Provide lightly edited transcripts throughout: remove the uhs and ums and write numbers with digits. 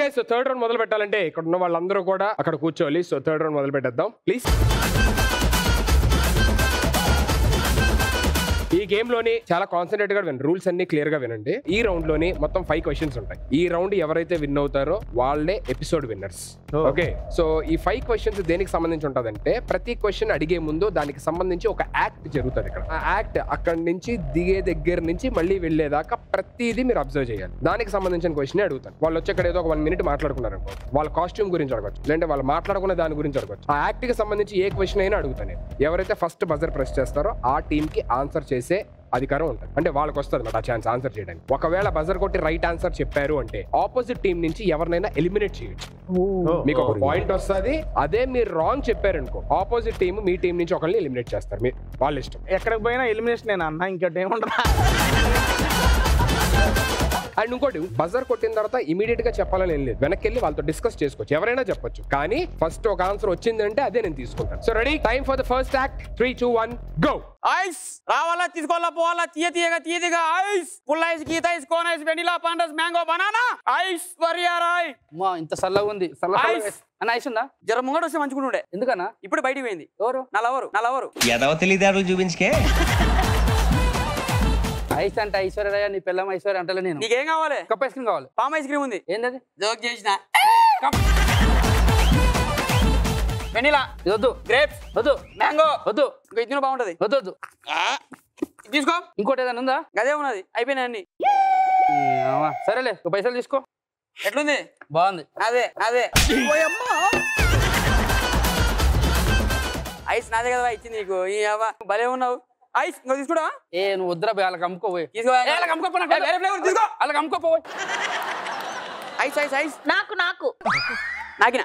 Okay, so third round మొదలు పెట్టాలంటే ఇక్కడ ఉన్న వాళ్ళందరూ కూడా అక్కడ కూర్చోవాలి. సో థర్డ్ రౌండ్ మొదలు పెట్టేద్దాం ప్లీజ్. ఈ గేమ్ లోని చాలా కాన్సన్ట్రేట్ గా వినండి, రూల్స్ అన్ని క్లియర్ గా వినండి. ఈ రౌండ్ లోని మొత్తం 5 క్వశ్చన్స్ ఉంటాయి. ఈ రౌండ్ ఎవరైతే విన్ అవుతారో వాళ్ళే ఎపిసోడ్ విన్నర్స్. ఓకే, సో ఈ 5 క్వశ్చన్స్ దేనికి సంబంధించి ఉంటదంటే ప్రతి క్వశ్చన్ అడిగే ముందు దానికి సంబంధించి ఒక యాక్ట్ జరుగుతుంది. ఇక్కడ ఆ యాక్ట్ అక్కడి నుంచి దిగే దగ్గర నుంచి మళ్ళీ వెళ్లేదాకా ప్రతిదీ మీరు అబ్జర్వ్ చేయాలి. దానికి సంబంధించిన క్వశ్చన్ అడుగుతాను. వాళ్ళు వచ్చి అక్కడ ఏదో ఒక 1 మినిట్ మాట్లాడుకున్నారు అనుకో, వాళ్ళ కాస్ట్యూమ్ గురించి అడగచ్చు, లేదంటే వాళ్ళు మాట్లాడుకున్న దాని గురించి అడగచ్చు. ఆ యాక్ట్ కి సంబంధించి ఏ క్వశ్చన్ అయినా అడుగుతాను. ఎవరైతే ఫస్ట్ బజర్ ప్రెస్ చేస్తారో ఆ టీమ్ కి ఆన్సర్ చేసే అధికారం ఉంటుంది. అంటే వాళ్ళకి వస్తుంది ఆ ఛాన్స్ ఆన్సర్ చేయడానికి. ఒకవేళ బజర్ కొట్టి రైట్ ఆన్సర్ చెప్పారు అంటే ఆపోజిట్ టీం నుంచి ఎవరినైనా ఎలిమినేట్ చేయొచ్చు. మీకు ఒక పాయింట్ వస్తుంది. అదే మీరు రాంగ్ చెప్పారనుకో ఆపోజిట్ టీం మీ టీం నుంచి ఒకరిని ఎలిమినేట్ చేస్తారు. వాళ్ళ ఇష్టం. ఎక్కడికి పోయినా ఎలిమినేషన్ అన్న, ఇంకోటి ఏముంటా. అండ్ ఇంకోటి బజర్ కొట్టిన తర్వాత ఇమీడియట్ గా చెప్పాలని ఏం లేదు, వెనక్కి వెళ్ళి వాళ్ళతో డిస్కస్ చేసుకోవచ్చు, ఎవరైనా చెప్పొచ్చు. కానీ ఫస్ట్ ఒక ఆన్సర్ వచ్చిందంటే అదే నేను తీసుకుంటాను. So ready, time for the first act. 3, 2, 1 go. Ice రావాలా, తీసుకోవాలా, పోవాలా, తీయగా ఐస్, ఫుల్ ఐస్, గీత ఐస్, కోన్ ఐస్, వెనిలా, పాండస్, మ్యాంగో, బనానా ఐస్, వరియారాయ్. అమ్మా ఇంత చల్లగా ఉంది. అన్న ఐస్ ఉందా? జర ముంగడు వస్తే మంచిగా ఉండే. ఎందుకన్నా? ఇప్పుడు బయటికి పోయింది. ఎవరు? నలవరు ఎదవ తెలియదారులు చూపించుకే. ఐస్ అంటే ఐశ్వర్య, నీ పిల్లం ఐశ్వర్య అంటే నేను. నీకేం కావాలి? కప్ ఐస్ క్రీమ్ కావాలి. పామ్ ఐస్ క్రీమ్ ఉంది. ఏంటది? జోక్ చేసిన. వెనిలా వద్దు, గ్రేప్స్ వద్దు, మ్యాంగో వద్దు, ఇది బాగుంటది. వద్దు. తీసుకో. ఇంకోటి ఏదైనా ఉందా? అదే ఉన్నది, అయిపోయినాయి అన్ని. సరేలే, పైసలు తీసుకో. ఎట్లుంది? బాగుంది. అదే ఐస్ నాదే కదా ఇచ్చింది నీకు. ఈ అవ్వ భలే ఉన్నావు. ఐస్ ఇంకో తీసుకురా. నువ్వు వద్దురా, వాళ్ళకి అమ్ముకోపోయి. వాళ్ళకి అమ్ముకోపోయి. ఐస్ ఐస్ ఐస్ నాకు నాకిన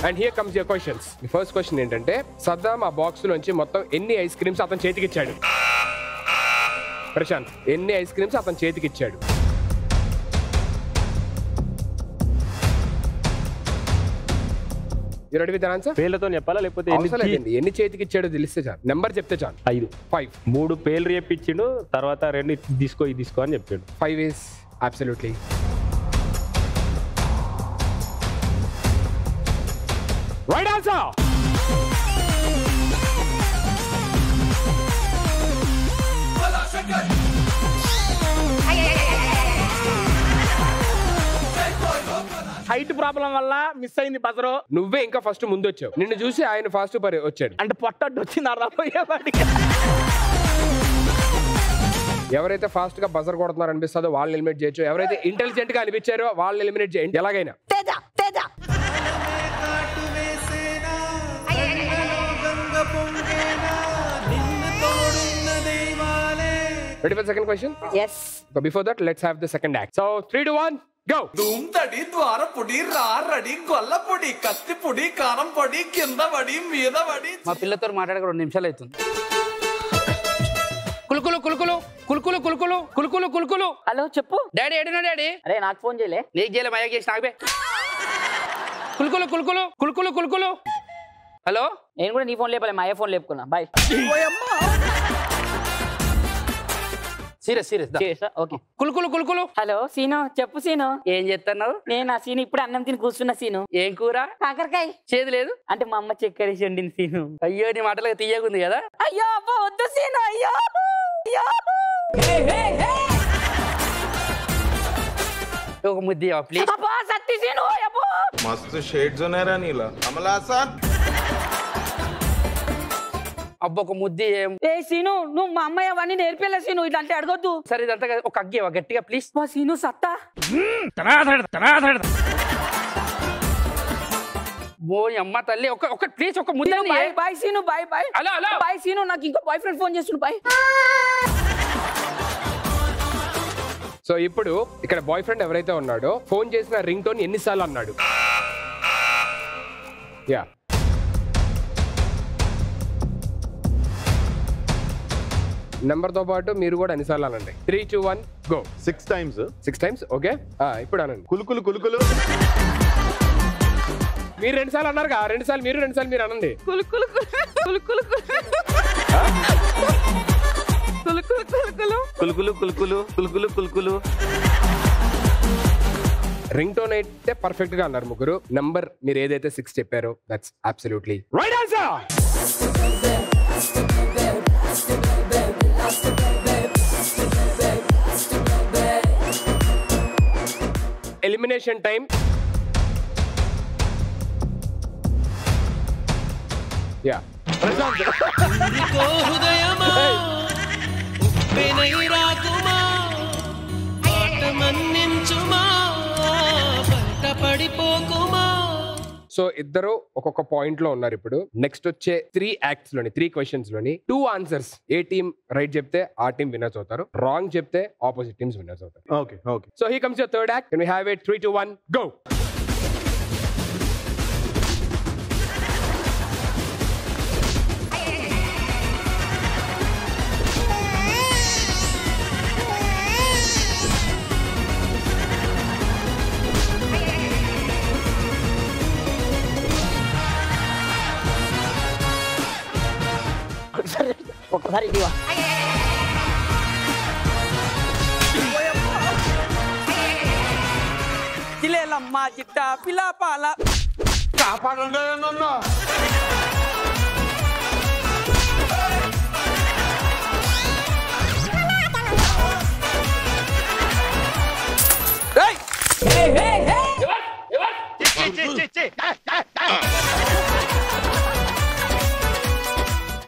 and here comes your questions. First question ఏంటంటే సద్దాం ఆ బాక్స్ నుంచి మొత్తం ఎన్ని ఐస్ క్రీమ్స్ అతని చేతికి ఇచ్చాడు? ప్రశాంత్, ఎన్ని ఐస్ క్రీమ్స్ అతని చేతికి ఇచ్చాడు? పేర్లతో చెప్పాలా లేకపోతే ఎన్ని చేతికి ఇచ్చాడో తెలిస్తే చాలు, నెంబర్ చెప్తే చాలు. 5 3 పేర్లు చెప్పించిండు, తర్వాత 2 తీసుకో అని చెప్పాడు. 5 is absolutely right answer. Height problem వల్ల మిస్ అయింది బజరు. నువ్వే ఇంకా ఫస్ట్ ముందు వచ్చావు, నిన్ను చూసి ఆయన ఫాస్ట్ వచ్చాడు. అంటే పొట్టట్టు వచ్చింది అర్థమయ్యేవాడికి. ఎవరైతే ఫాస్ట్ గా బజర్ కొడుతున్నారు అనిపిస్తుందో వాళ్ళని ఎలిమినేట్ చేయొచ్చు, ఎవరైతే ఇంటెలిజెంట్ గా అనిపించారో వాళ్ళని ఎలిమినేట్ చేయండి ఎలాగైనా. Ready for the second question? Yes. But before that, let's have the second act. So 3, 2, 1 go. ధూమ్ తడి ద్వార పొడి రారడి గొల్ల పొడి కత్తి పొడి కారం పొడి కింద పడి మీద పడి. మా పిల్లతో మాట్లాడక 2 నిమిషాలు అవుతుంది. కులుకులు. హలో చెప్పు. డాడీ ఏడున్నా డాడీ? అరే నాకు ఫోన్ చేయలే. నీకు చేయలే, మయ్యకి చేసి నాకుబే. కులుకులు. హలో, నేను కూడా నీ ఫోన్ లేపలే, మా అయ్య ఫోన్ లేపుకున్నా. బాయ్. Serious okay. కులుకులు. హలో సీను, చెప్పు సీను. ఏం చేస్తున్నావు? నేను ఆ సీను ఇప్పుడు అన్నం తిని కూర్చున్నా సీను. ఏం కూర? కాకరకాయ. చేదు లేదు అంటే మా అమ్మ చక్కెర వండింది సీను. అయ్యో, నీ మాటలకు తీయగుంది కదా. అయ్యో అబ్బా వద్దు సీను. అయ్యో ఒక ముద్ది ప్లీజ్. అబ్బా సత్తి సీను. మస్తు షేడ్స్ ఉన్నారా నీలా అమలాసన్. అబ్బా ఒక ముద్ది. ఏ సీను, నువ్వు మా అమ్మాయి అవన్నీ నేర్పేలే సీను, ఇట్లా అంటే అడగొద్దు. సరే ఇదంతా ఒక అగ్గి గట్టిగా ప్లీజ్. మా సీను సత్తా. ఓ అమ్మ తల్లి, ఒక ప్లీజ్ ఒక ముద్ద. Bye Seenu, bye. Hello bye Seenu, నాకు ఇంకో బాయ్ ఫ్రెండ్ ఫోన్ చేస్తుండు. బాయ్. సో ఇప్పుడు ఇక్కడ బాయ్ ఫ్రెండ్ ఎవరైతే ఉన్నాడో ఫోన్ చేసిన రింగ్ టోన్ ఎన్నిసార్లు అన్నాడు? యా, నెంబర్ తో పాటు మీరు కూడా ఎన్నిసార్లు అనండి. 3, 2, 1 గో. 6 times. 6 times. ఓకే, ఇప్పుడు అనండి. కులుకులు. మీరు 2 సార్లు అన్నారు, 2 సార్లు మీరు 2 సార్లు మీరు అనండి. కులుకులు కులుకులు కులుకులు కులుకులు. రింగ్ టోన్ అయితే పర్ఫెక్ట్ గా అన్నారు ముగ్గురు. నంబర్ మీరు ఏదైతే 6 చెప్పారో that's absolutely right answer. Elimination time. Yeah so ఇద్దరు ఒక్కొక్క పాయింట్ లో ఉన్నారు ఇప్పుడు. నెక్స్ట్ వచ్చే 3 యాక్ట్స్ లోని 3 క్వశ్చన్స్ లోని 2 ఆన్సర్స్ ఏ టీమ్ రైట్ చెప్తే ఆ టీం విన్నర్స్ అవుతారు, రాంగ్ చెప్తే ఆపోజిట్ టీమ్స్ విన్నర్స్ అవుతారు. Okay okay. So he comes your third act. Can we have it? 3, 2, 1 go. ఒక్కసారి ఇదివా. చిలేలమ్మ చిట్ట పిల్లపాల కాపాడండి నన్ను.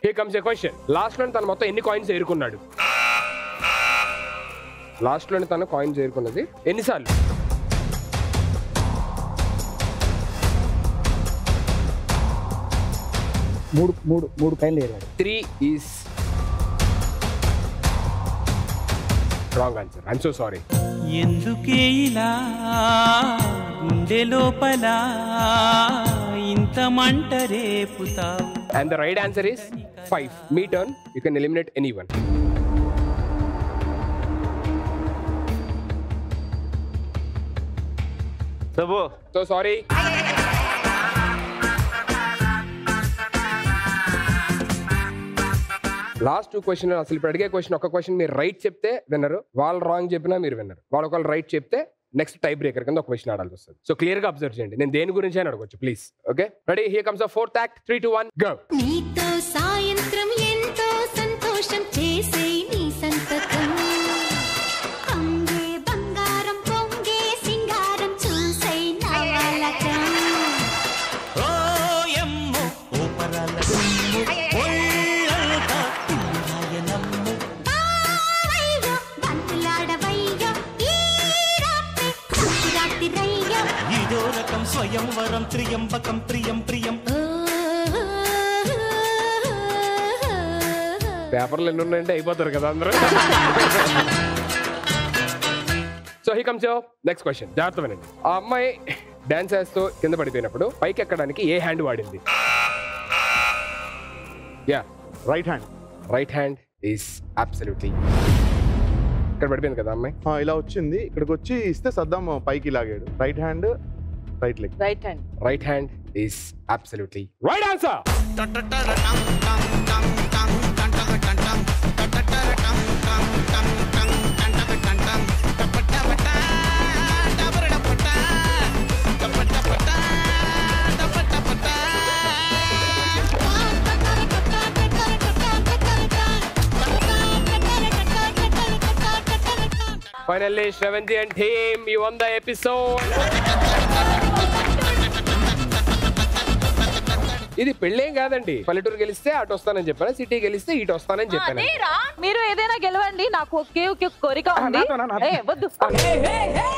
Here comes a question. Last లోని తను మొత్తం ఎన్ని కాయిన్స్ ఏరుకున్నాడు? లాస్ట్ లోని తను కాయిన్స్ ఏరుకున్నది ఎన్నిసార్లు? మూడు కాయిన్లు ఏరాడు. 3 is wrong answer. I'm so sorry. ఎందుకే ఇలా గుండె లోపల ఇంత మంట రేపుతావు? And the right answer is 5. Me turn. You can eliminate anyone. Sabo So sorry. Last 2 question అసలు ఇప్పుడు అడిగే క్వశ్చన్ ఒక క్వశ్చన్ మీరు రైట్ చెప్తే విన్నరు, వాళ్ళు రాంగ్ చెప్పినా మీరు విన్నరు. వాళ్ళు ఒకళ్ళు రైట్ చెప్తే నెక్స్ట్ టై బ్రేకర్ కింద ఒక క్వశ్చన్ ఆడాల్సి వస్తుంది. సో క్లియర్ గా అబ్జర్వ్ చేయండి. నేను దేని గురించి అని అడగొచ్చు please. Okay ready? Here comes the fourth act. 3, 2, 1 go. నీతో సాయంత్రం ఎంతో సంతోషం చేసే నీ సంతకం అంగే బంగారం పొంగే సింగారం చూసే నవలకం ఓ యమ్మో ఓ పరాల గుమ్ము ఒళ్ళంతా తిన్నాయనమ్ము బావయ్యో బంతులాడవయ్యో ఈ రాత్రి సంకురాత్రిరయ్యో ఇదో రకం స్వయంవరం త్రియంబకం ప్రియం ప్రియం. పేపర్లు ఎన్ని ఉన్నాయంటే అయిపోతారు కదా అందరూ. So he comes your next question. జాగ్రత్త వినండి. ఆ అమ్మాయి డాన్స్ చేస్తూ కింద పడిపోయినప్పుడు పైకి ఎక్కడానికి ఏ హ్యాండ్ వాడింది? Yeah right hand. Right hand is absolutely. ఇక్కడ పడిపోయింది కదా అమ్మాయి. ఇలా వచ్చింది, ఇక్కడికి వచ్చి ఇస్తే సద్దాం పైకి లాగాడు. Right hand right leg. Right hand. Right hand is absolutely right answer. Finally, Shravanti and team, you won the episode. ఇది పెళ్ళేం కాదండి. పల్లెటూరు గెలిస్తే అటు వస్తానని చెప్పాను, సిటీ గెలిస్తే ఇటు వస్తానని చెప్పాను. మీరు ఏదైనా గెలవండి, నాకు ఒకే కోరిక ఉంది. వద్దు,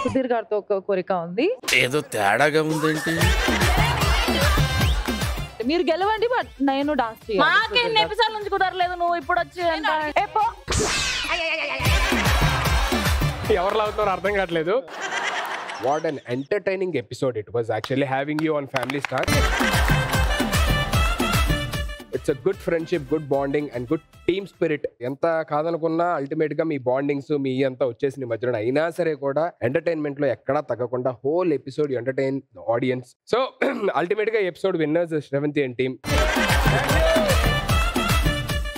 సుధీర్ గారితో ఒక కోరిక ఉంది. ఏదో తేడాగా ఉందేంటి? మీరు గెలవండి, బట్ నేను డాన్స్ చేయాలి. మాకు ఎన్ని ఎపిసోడ్ నుంచి కుదరలేదు, నువ్వు ఇప్పుడు వచ్చి ఎవరు అవుతున్నారో అర్థం కావట్లేదు. What an entertaining episode it was actually having you on family star. It's a good friendship, good bonding and good team spirit. ఎంత కాదనుకున్నా అల్టిమేట్ గా మీ బాండింగ్స్ మీ అంతా వచ్చేసిన మధ్యలో అయినా సరే కూడా ఎంటర్టైన్మెంట్ లో ఎక్కడా తగ్గకుండా whole episode entertain audience. So ultimate గా episode winners Shravanthi and team.